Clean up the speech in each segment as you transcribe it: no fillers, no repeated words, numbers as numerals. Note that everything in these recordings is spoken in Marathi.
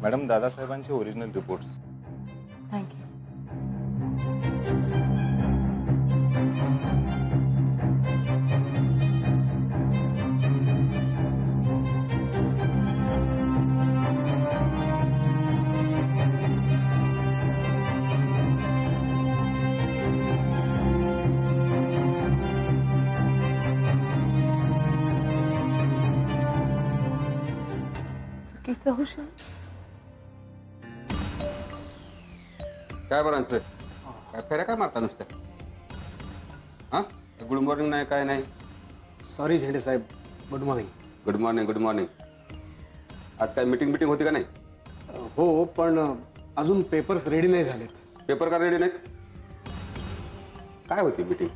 मॅडम दादासाहेबांचे ओरिजिनल रिपोर्ट्स. थँक्यू. चुकीचं हुशार. काय बरं आणतोय? काय फेऱ्या काय मारता नुसत्या? हां, गुड मॉर्निंग नाही, काय नाही. सॉरी झेंडे साहेब, good morning. Good morning, good morning. आज काय मीटिंग होती का नाही? हो, पण अजून पेपर्स रेडी नाही झालेत. पेपर का रेडी नाहीत? काय होती मीटिंग?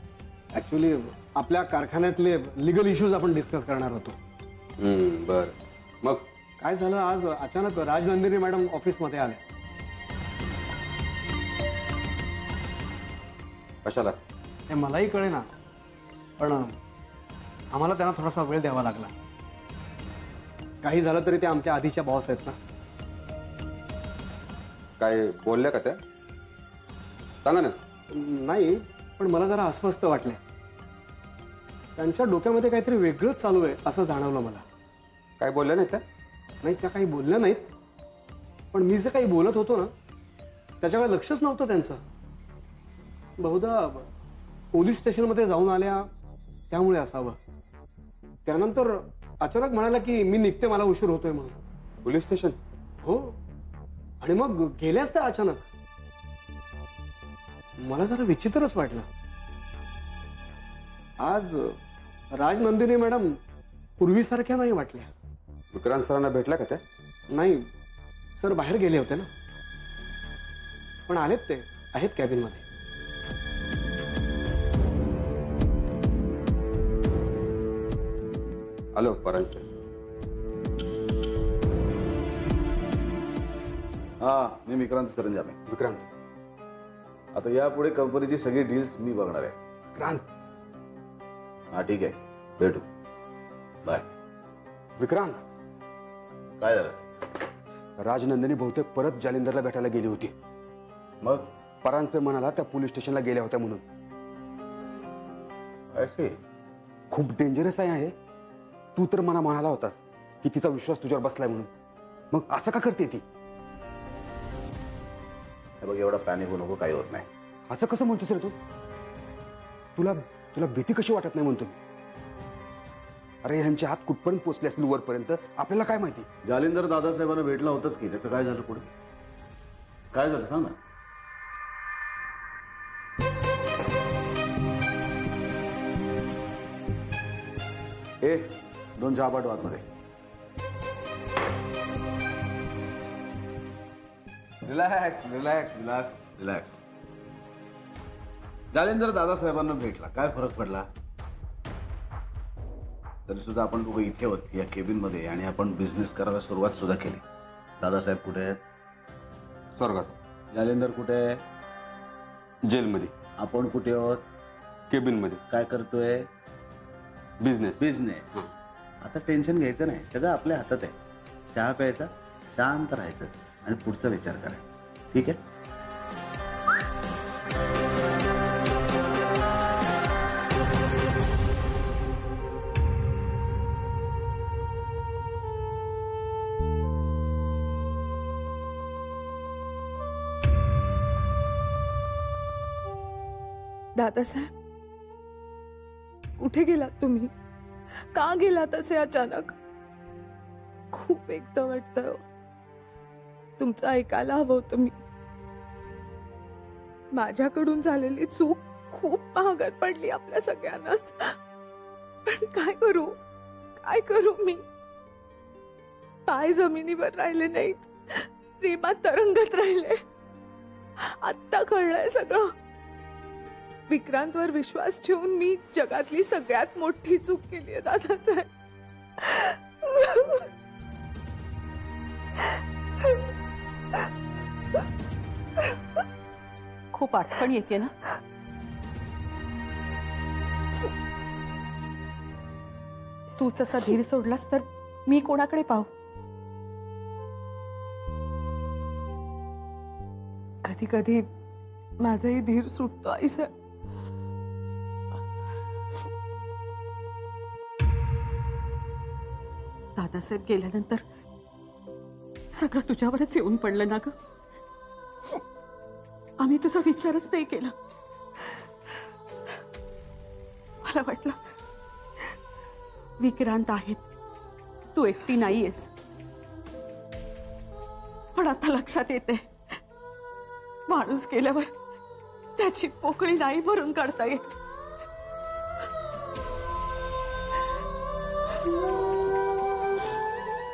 ॲक्च्युली आपल्या कारखान्यातले लिगल इश्यूज आपण डिस्कस करणार होतो. बरं. मग काय झालं, आज अचानक राजनंदिनी मॅडम ऑफिसमध्ये आल्या. कशाला? हे मलाही कळेना, पण आम्हाला त्यांना थोडासा वेळ द्यावा लागला. काही झालं तरी ते आमच्या आधीच्या बॉस आहेत ना. काय बोलल्या का त्या? सांगा ना. नाही, पण मला जरा अस्वस्थ वाटलंय. त्यांच्या डोक्यामध्ये काहीतरी वेगळंच चालू आहे असं जाणवलं मला. काय बोलल्या नाही त्या? नाही, त्या काही बोलल्या नाहीत, पण मी जे काही बोलत होतो ना त्याच्याकडे लक्षच नव्हतं त्यांचं. बहुधा पोलीस स्टेशनमध्ये जाऊन आल्या त्यामुळे असावं. त्यानंतर अचानक म्हणाला की मी निघते, मला उशीर होतोय म्हणून. Police station? हो, आणि मग गेल्याच त्या अचानक. मला जरा विचित्रच वाटलं. आज राजनंदिनी मॅडम पूर्वीसारख्या नाही वाटल्या. विक्रांत सरांना भेटला का त्या? नाही सर, बाहेर गेले होते ना, पण आलेत, ते आहेत कॅबिनमध्ये. हॅलो परांजपे. हां, मी विक्रांत सरंजामे. विक्रांत, आता यापुढे कंपनीची सगळी डील्स मी बघणार आहे. विक्रांत. हां ठीक आहे, भेटू. बाय. विक्रांत, काय झालं? राजनंदिनी बहुतेक परत जालिंदरला भेटायला गेली होती. मग परांजपे म्हणाला त्या पोलीस स्टेशनला गेल्या होत्या म्हणून. असे खूप डेंजरस आहे. तू तर मला म्हणाला होतास की तिचा विश्वास तुझ्यावर बसलाय म्हणून. मग असं का करते ती? हे बघ, एवढा पॅनिक होऊ नको, काही होत नाही. असं कसं म्हणतोस रे तू? तुला तुला भीती कशी वाटत नाही म्हणतो? अरे ह्यांचे हात कुठपर्यंत पोचले असतील वरपर्यंत, आपल्याला काय माहिती. जालिंदर दादासाहेबांना भेटला होताच की, त्याचं काय झालं पुढे? काय झालं सांग ना. ए, 2 चहा पाठवा आतमध्ये. Relax relax relax relax. Jalindar दादासाहेबांना भेटला, काय फरक पडला? तरी सुद्धा आपण दोघं इथे होत या केबिन मध्ये, आणि आपण बिझनेस करायला सुरुवात सुद्धा केली. दादासाहेब कुठे आहेत? स्वर्गात. जालिंदर कुठे आहे? जेलमध्ये. आपण कुठे आहोत? केबिन मध्ये. काय करतोय? बिझनेस. बिझनेस. आता टेन्शन घ्यायचं नाही, सगळं आपल्या हातात आहे. चहा प्यायचा, शांत राहायचं आणि पुढचा विचार करायचा. ठीक आहे? दादासाहेब, कुठे गेलात तुम्ही? का गेलात असे अचानक? खूप एकटं वाटतंय. तुमचं ऐकायला हवं होतं मी. माझ्याकडून झालेली चूक खूप महागात पडली आपल्या सगळ्यांनाच. पण काय करू मी? पाय जमिनीवर राहिले नाहीत, प्रेमात तरंगत राहिले. आत्ता कळलंय सगळं. विक्रांतवर विश्वास ठेवून मी जगातली सगळ्यात मोठी चूक केली आहे दादासाहेब. खूप आठवण येते ना? तूच असा धीर सोडलास तर मी कोणाकडे पाहू? कधी कधी माझाही धीर सुटतो आई साहेब. दादासाहेब गेल्यानंतर सगळं तुझ्यावरच येऊन पडलं ना ग. आम्ही तुझा विचारच नाही केला. मला वाटलं विक्रांत आहेत, तू एकटी नाहीयेस. पण आता लक्षात येते माणूस गेल्यावर त्याची पोकळी नाही भरून काढता येत.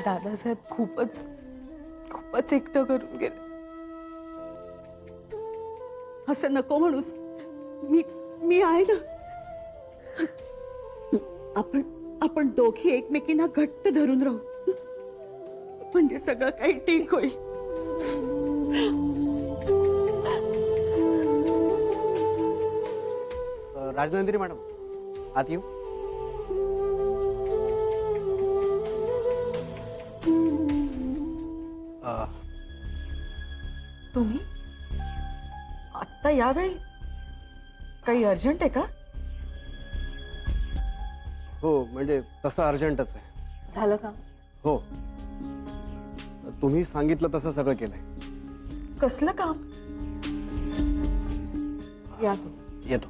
दादासाहेब खूपच खूपच एकटं करून गेले. असं नको म्हणूस. मी आहे ना. आपण दोघी एकमेकींना घट्ट धरून राहू, म्हणजे सगळं काही ठीक होईल. राजनंदिनी मॅडम, आत येऊ. तुम्ही आत्ता यावेळी काही अर्जंट आहे का? हो, म्हणजे तसं अर्जंटच आहे. झालं का? हो, तुम्ही सांगितलं तसं सगळं केलंय. कसलं काम? या तू. येतो.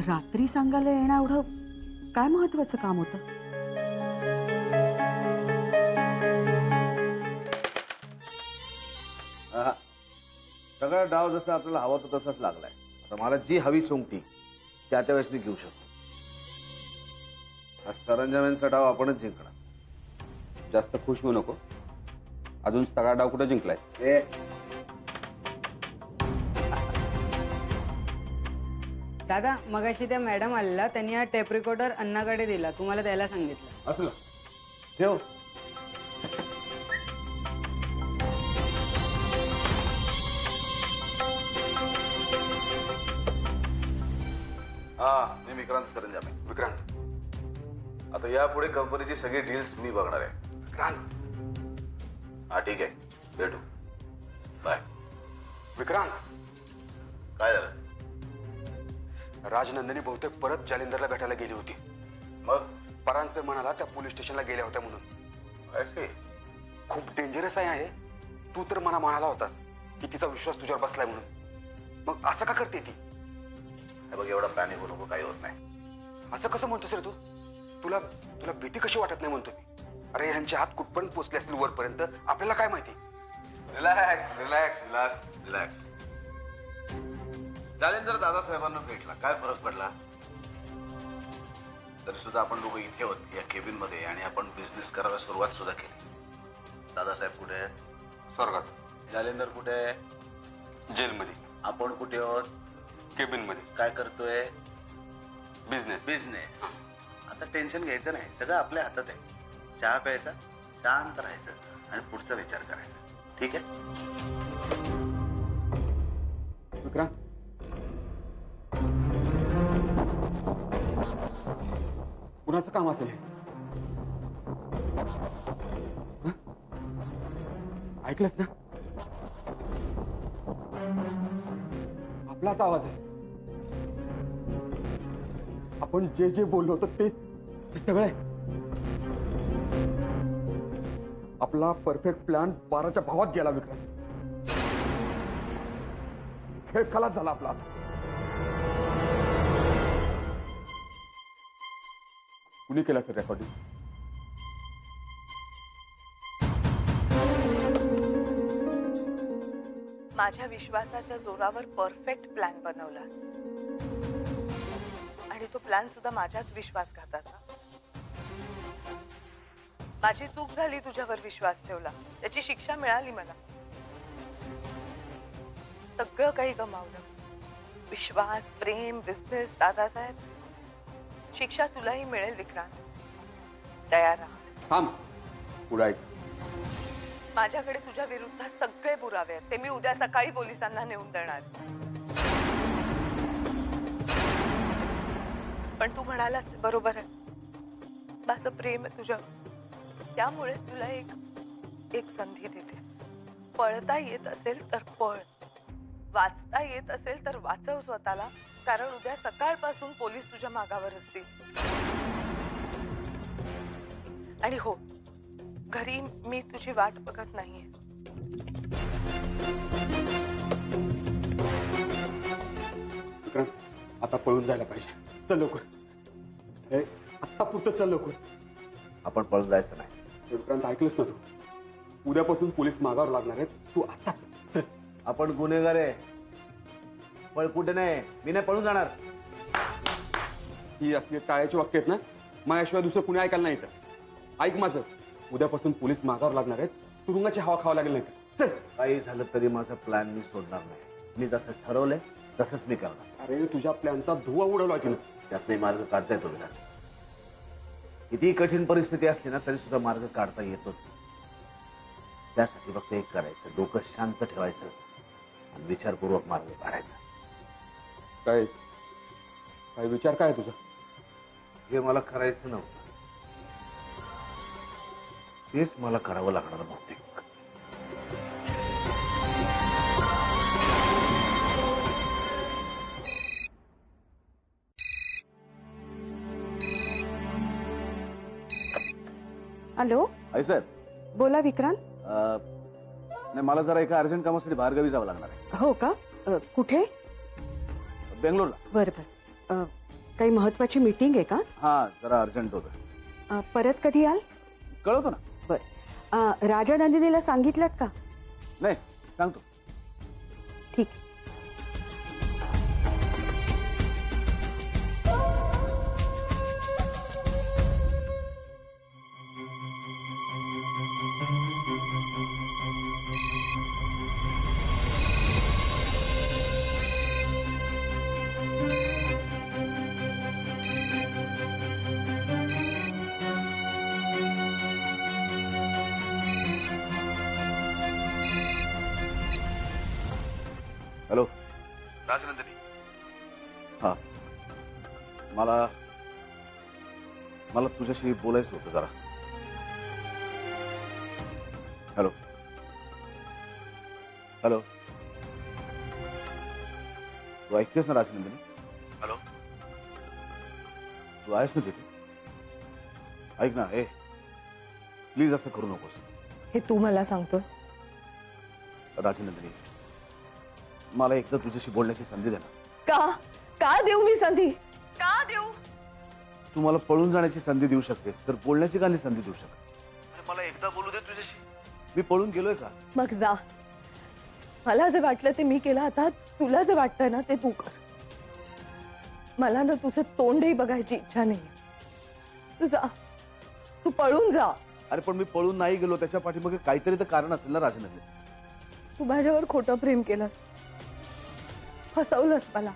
रात्री सांगायला येणं एवढं काय महत्वाचं काम होतं? सगळा डाव जसा आपल्याला हवा तो तसाच लागलाय. आता मला जी हवी सोंगटी त्या वेळेस मी घेऊ शकतो. हा सरंजाम्यांचा डाव आपणच जिंकणार. जास्त खुश होऊ नको. अजून सगळा डाव कुठं जिंकलायस? दादा, मगाशी त्या मॅडम आलेला, त्यांनी हा टेप रेकॉर्डर अण्णाकडे दिला, तुम्हाला द्यायला सांगितलं. असं ठेव. हा, मी विक्रांत सरंजामे. विक्रांत, आता यापुढे कंपनीची सगळी डील्स मी बघणार आहे. विक्रांत, हा ठीक आहे, भेटू. बाय. विक्रांत. काय झालं? राजनंदिनी बहुतेक परत जालिंदरला भेटायला गेली होती. मग परांजपे म्हणाला त्या पोलीस स्टेशनला गेल्या होत्या म्हणून. असे खूप डेंजरस आहे. तू तर मला म्हणाला होतास की तिचा विश्वास तुझ्यावर बसलाय म्हणून. मग असं का करते ती? बघ, एवढा पॅनिक होऊ नको, काही होत नाही. असं कसं म्हणतोस रे तू? तुला तुला भीती कशी वाटत नाही म्हणतो मी. अरे ह्यांचे हात कुठपर्यंत पोचले असतील वरपर्यंत, आपल्याला काय माहिती. Relax relax relax relax. Jalindar दादासाहेबांना भेटला, काय फरक पडला? तरी सुद्धा आपण लोक इथे होत या केबिन मध्ये, आणि आपण बिझनेस करायला सुरुवात सुद्धा केली. दादासाहेब कुठे आहे? स्वर्गात. जालिंदर कुठे आहे? जेलमध्ये. आपण कुठे आहोत? केबिन मध्ये. काय करतोय? बिझनेस. बिझनेस. आता टेन्शन घ्यायचं नाही, सगळं आपल्या हातात आहे. चहा प्यायचा, शांत राहायचं आणि पुढचा विचार करायचा. ठीक आहे? विक्रांत, कुणाचं काम असेल हे? हं? ऐकलंस ना? आपलाच आवाज आहे. आपण जे जे बोललो होतो ते सगळं आहे. आपला परफेक्ट प्लॅन 12च्या भावात गेला विक्रांत. खेळ खलास झाला आपला. आता कुणी केलं सर रेकॉर्डिंग? माझ्या विश्वासाच्या जोरावर परफेक्ट प्लॅन बनवलास, आणि तो प्लॅन सुद्धा माझ्याच विश्वासघाताचा. माझी चूक झाली तुझ्यावर विश्वास ठेवला, त्याची शिक्षा मिळाली मला. सगळं काही गमावलं. विश्वास, प्रेम, बिझनेस, दादासाहेब. शिक्षा तुलाही मिळेल विक्रांत, तयार राहा. थांब, पुढे ऐक. माझ्याकडे तुझ्या विरुद्ध सगळे पुरावे आहेत, ते मी उद्या सकाळी पोलिसांना नेऊन देणार. पण तू म्हणालास बरोबर आहे, माझं प्रेम आहे तुझ्यावर, त्यामुळे तुला एक एक संधी देते. पळता येत असेल तर पळ, वाचता येत असेल तर वाचव स्वतःला, कारण उद्या सकाळपासून पोलीस तुझ्या मागावर असतील. आणि हो, घरी मी तुझी वाट बघत नाहीये. विक्रांत, आता पळून जायला पाहिजे. चल लवकर. आत्ता पुरतं चल लवकर. आपण पळून जायचं नाही. विक्रांत, ऐकलंस ना तू? उद्यापासून पोलीस मागावर लागणार आहेत. तू आत्ताच चल. आपण गुन्हेगार आहे, पळ कुठे नाही. मी नाही पळून जाणार. ही असली टाळ्याची वाक्य आहेत ना, माझ्याशिवाय दुसरं कुणी ऐकायला नाही तर. ऐक माझं, उद्यापासून पोलीस मागावर लागणार आहेत. तुरुंगाची हवा खावा लागेल नाही तर. चल. काही झालं तरी माझा प्लॅन मी सोडणार नाही. मी जसं ठरवलंय तसंच मी करणार. अरे, तुझ्या प्लॅनचा धुवा उडवला तिनं. त्यातही मार्ग काढता येतो विलास. किती कठीण परिस्थिती असली ना तरी सुद्धा मार्ग काढता येतोच. त्यासाठी फक्त एक करायचं, डोकं शांत ठेवायचं आणि विचारपूर्वक मार्ग काढायचा. काय काय विचार काय तुझा? जे मला करायचं नव्हतं तेच मला करावं लागणार बहुतेक. हॅलो, आई साहेब. बोला विक्रांत. नाही, मला जरा एका अर्जंट कामासाठी बाहेरगावी जावं लागणार आहे. हो का? कुठे? बेंगलोरला. बरं बरं. काही महत्वाची मीटिंग आहे का? हा, जरा अर्जंट होतं. परत कधी याल? कळवतो ना. बरं. राजा नंदिनीला सांगितलं का? नाही, सांगतो. ठीक. हॅलो, राजनंदिनी. हा, मला मला तुझ्याशी बोलायचं होतं जरा. हॅलो हॅलो, तू ऐकतेस ना राजनंदिनी? हॅलो, तू आहेस ना तिथे? ऐक ना, हे प्लीज असं करू नकोस. हे तू मला सांगतोस? राजनंदिनी, मला एकदा तुझ्याशी बोलण्याची संधी दे ना. का का देऊ मी संधी? का देऊ? तू मला पळून जाण्याची संधी देऊ शकतेस, तर बोलण्याची का नाही संधी देऊ शकत? मला एकदा बोलू दे तुझ्याशी. मी पळून गेलोय का? मग जा. मला जे वाटलं ते मी केलं. आता तुला जे वाटतंय ना ते तू कर. मला ना तुझं तोंडही बघायची इच्छा नाही. तू जा, तू पळून जा. अरे पण मी पळून नाही गेलो, त्याच्या पाठीमागे काहीतरी तर कारण असेल ना राजनंदिनी. तू माझ्यावर खोटं प्रेम केलंस, फसवलंस मला.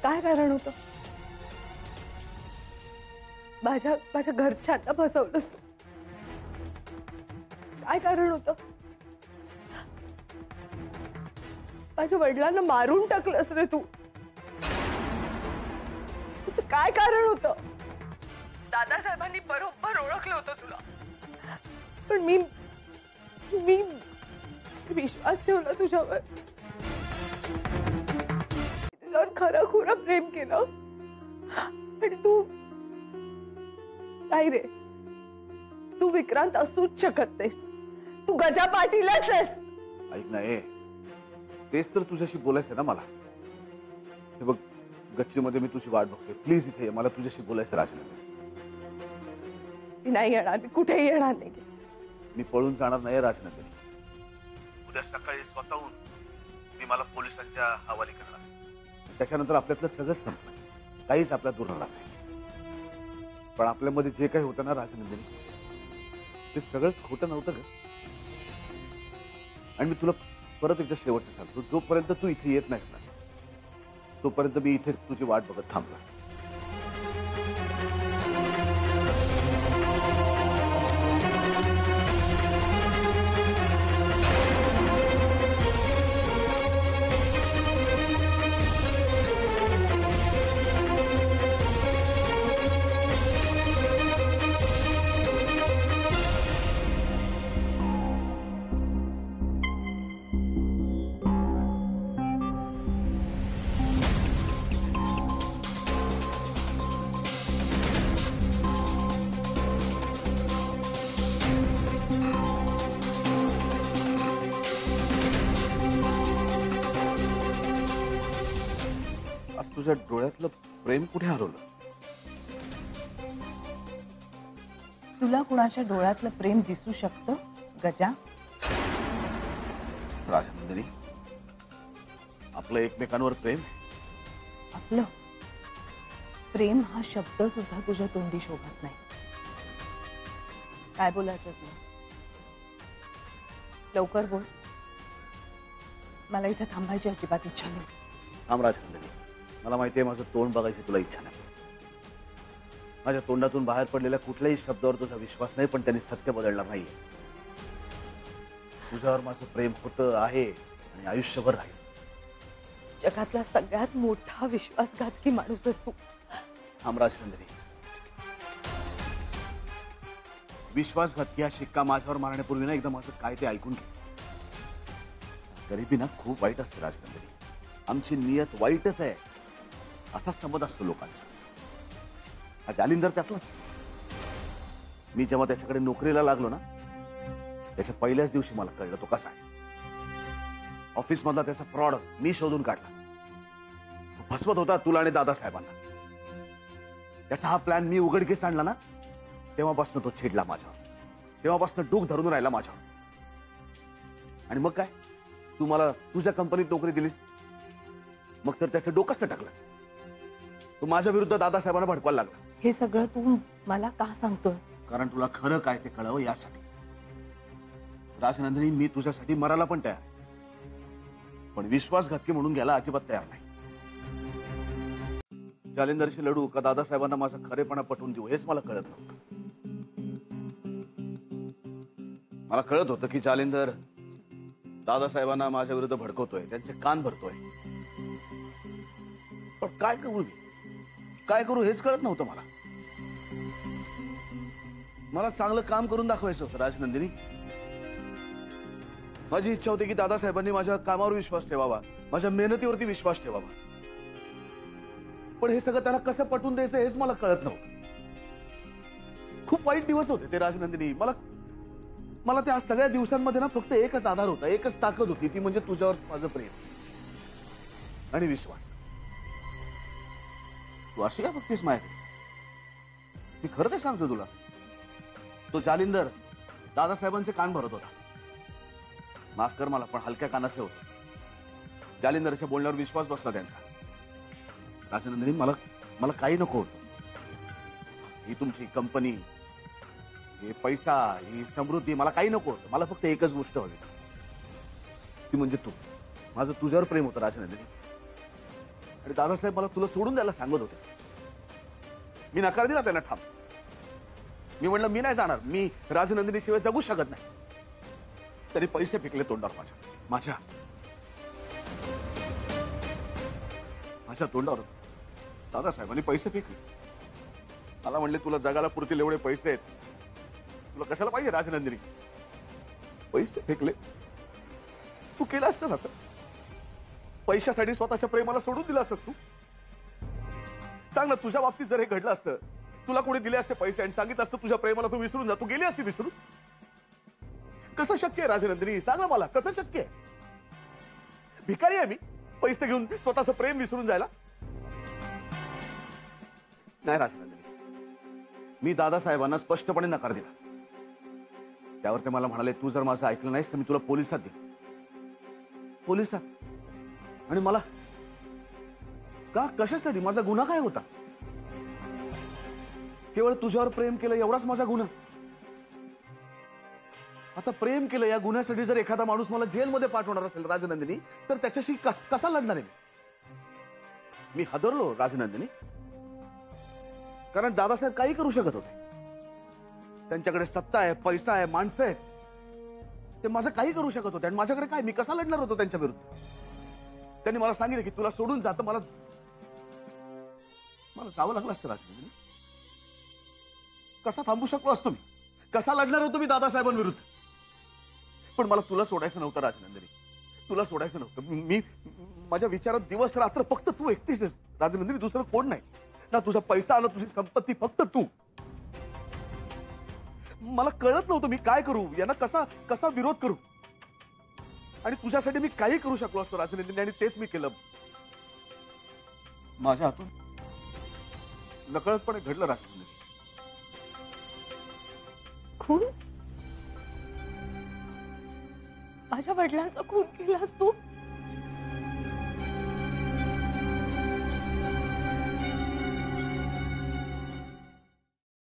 काय कारण होतं? माझ्या घरच्यांना फसवलंस तू. काय कारण होतं? माझ्या वडिलांना मारून टाकलंस रे तू. तुझं काय कारण होतं? दादासाहेबांनी बरोबर ओळखलं होतं तुला, पण मी विश्वास ठेवला तुझ्यावर. तुझ्यावर खरं खुरं प्रेम केलं आणि तू नाही रे. तू विक्रांत असूच शकत नाहीस. तू गजा पाटीलच आहेस. ऐक ना, तेच तर तुझ्याशी बोलायचं ना मला. हे बघ, गच्चीमध्ये मी तुझी वाट बघतोय. प्लीज इथे ये, मला तुझ्याशी बोलायचं राजनंदिनी. मी नाही येणार, मी कुठेही येणार नाही. मी पळून जाणार नाही राजनंदिनी. उद्या सकाळी स्वतःहून मी मला पोलिसांच्या हवाली करणार. त्याच्यानंतर आपल्यातलं सगळंच संपलं. काहीच आपल्या दूर राहणार नाही. पण आपल्यामध्ये जे काही होतं ना राजनंदिनी, ते सगळंच खोटं नव्हतं ग. आणि मी तुला परत एकदा शेवटचं सांगतो, जोपर्यंत तू इथे येत नाहीस ना, तोपर्यंत मी इथेच तुझी वाट बघत थांबलो. तुझ्या डोळ्यातलं प्रेम कुठे हरवलं? तुला कुणाच्या डोळ्यातलं प्रेम दिसू शकतं गजा? राजनंदिनी, आपलं एकमेकांवर प्रेम. आपलं प्रेम हा शब्द सुद्धा तुझ्या तोंडी शोभत नाही. काय बोलायचं तुला? लवकर बोल. मला इथे थांबायची अजिबात इच्छा नाही. थांब राजनंदिनी, मला माहिती आहे माझं तोंड बघायची तुला इच्छा नाही. माझ्या तोंडातून बाहेर पडलेल्या कुठल्याही शब्दावर तुझा विश्वास नाही, पण त्यांनी सत्य बदलणार नाहीये. तुझ्यावर माझं प्रेम होतं, आहे आणि आयुष्यभर राहील. जगातला सगळ्यात मोठा विश्वासघातकी माणूस असतो. थांब राजनंदिनी, विश्वासघातकी हा शिक्का माझ्यावर मारण्यापूर्वी ना एकदा माझं काय ते ऐकून घे. गरिबी ना खूप वाईट असते राजनंदिनी. आमची नियत वाईटच आहे असा समज असतो लोकांचा. हा जालिंदर त्यातलाच. मी जेव्हा त्याच्याकडे नोकरीला लागलो ना, त्याच्या पहिल्याच दिवशी मला कळलं तो कसा आहे. ऑफिस मधला त्याचा फ्रॉड मी शोधून काढला. तो फसवत होता तुला आणि दादासाहेबांना. त्याचा हा प्लॅन मी उघडकीस आणला ना, तेव्हापासून तो चिडला माझ्यावर. तेव्हापासून डोक धरून राहिला माझ्यावर. आणि मग काय, तू मला तुझ्या कंपनीत नोकरी दिलीस, मग तर त्याचं डोकंच टाकलं. तो माझ्या विरुद्ध दादासाहेबांना भडकवायला लागला. हे सगळं तू मला का सांगतोस? कारण तुला खरं काय ते कळावं यासाठी. राजनंदिनी, मी तुझ्यासाठी मरायला पण तयार, पण विश्वासघातकी म्हणून गेला अजिबात तयार नाही. जालिंदरशी लढू का दादासाहेबांना माझा खरेपणा पटवून देऊ हेच मला कळत नव्हतं. मला कळत होतं की जालिंदर दादासाहेबांना माझ्या विरुद्ध भडकवतोय, त्यांचे कान भरतोय. पण काय करू मी, काय करू हेच कळत नव्हतं मला. मला चांगलं काम करून दाखवायचं होतं राजनंदिनी. माझी इच्छा होती की दादासाहेबांनी माझ्या कामावर विश्वास ठेवावा, माझ्या मेहनतीवरती विश्वास ठेवावा. पण हे सगळं त्यांना कसं पटवून द्यायचं हेच मला कळत नव्हतं. खूप वाईट दिवस होते ते राजनंदिनी. मला त्या सगळ्या दिवसांमध्ये ना फक्त एकच आधार होता, एकच ताकद होती, ती म्हणजे तुझ्यावर माझं प्रेम आणि विश्वास. तू अशी काय बघतीस माझ्याकडे? मी खरं ते सांगतो तुला, तो जालिंदर दादासाहेबांचे कान भरत होता. माफ कर मला, पण हलक्या कानाचे होते. जालिंदरच्या बोलण्यावर विश्वास बसला त्यांचा. राजनंदिनी, मला काही नको होतं. ही तुमची कंपनी, हे पैसा, ही समृद्धी, मला काही नको होतं. मला फक्त एकच गोष्ट हवी, ती म्हणजे तू. माझं तुझ्यावर प्रेम होतं राजनंदिनी. आणि दादासाहेब मला तुला सोडून द्यायला सांगत होते. मी नकार दिला त्यांना ठाम. मी म्हणलं मी नाही जाणार, मी राजनंदिनी शिवाय जगू शकत नाही. तरी पैसे फेकले तोंडावर माझ्या तोंडावर दादासाहेबांनी पैसे फेकले. मला म्हणले तुला जगाला पुरतील एवढे पैसे आहेत, तुला कशाला पाहिजे राजनंदिनी. पैसे फेकले. तू केलं असतं असं, पैशासाठी स्वतःच्या प्रेमाला सोडून दिलं असतंस तू. चांगलं, तुझ्या बाबतीत जर हे घडलं असतं, तुला कोणी दिले असते पैसे आणि सांगितलं असतं तुझ्या प्रेमाला तू विसरून जा, तू गेली असती विसरून. कसं शक्य आहे राजनंदिनी, सांग ना मला, कसं शक्य आहे? भिकारी आहे मी पैसे घेऊन स्वतःचं प्रेम विसरून जायला? नाही राजनंदिनी, मी दादासाहेबांना स्पष्टपणे नकार दिला. त्यावर ते मला म्हणाले, तू जर माझं ऐकलं नाहीस तर मी तुला पोलिसात देईन. पोलिसात? आणि मला का, कशासाठी? माझा गुन्हा काय होता? केवळ तुझ्यावर प्रेम केलं एवढाच माझा गुन्हा. आता प्रेम केलं या गुन्ह्यासाठी जर एखादा माणूस मला जेलमध्ये पाठवणार असेल राजनंदिनी, तर त्याच्याशी कसा लढणार आहे मी? हादरलो राजनंदिनी, कारण दादासाहेब काही करू शकत होते. त्यांच्याकडे सत्ता आहे, पैसा आहे, माणसं आहेत. ते माझं काही करू शकत होते आणि माझ्याकडे काय? मी कसा लढणार होतो त्यांच्या विरुद्ध? त्यांनी मला सांगितलं की तुला सोडून जातं, मला जावं लागलं असतं राजनंदिनी. कसा थांबू शकलो असतो मी? कसा लढणार होतो मी दादासाहेबांविरुद्ध? पण मला तुला सोडायचं नव्हतं राजनंदिनी, तुला सोडायचं नव्हतं. मी माझ्या विचारात दिवस रात्र फक्त तू एकटीच आहेस राजनंदिनी, दुसरं कोण नाही. ना तुझा पैसा, ना तुझी संपत्ती, फक्त तू. मला कळत नव्हतं मी काय करू, यांना कसा विरोध करू. आणि तुझ्यासाठी मी काही करू शकलो असतो राजनंदिनी, आणि तेच मी केलं. माझ्या हातून नकळतपणे घडलं राजनंदिनी. खून? माझ्या वडिलांचा खून केलास तू?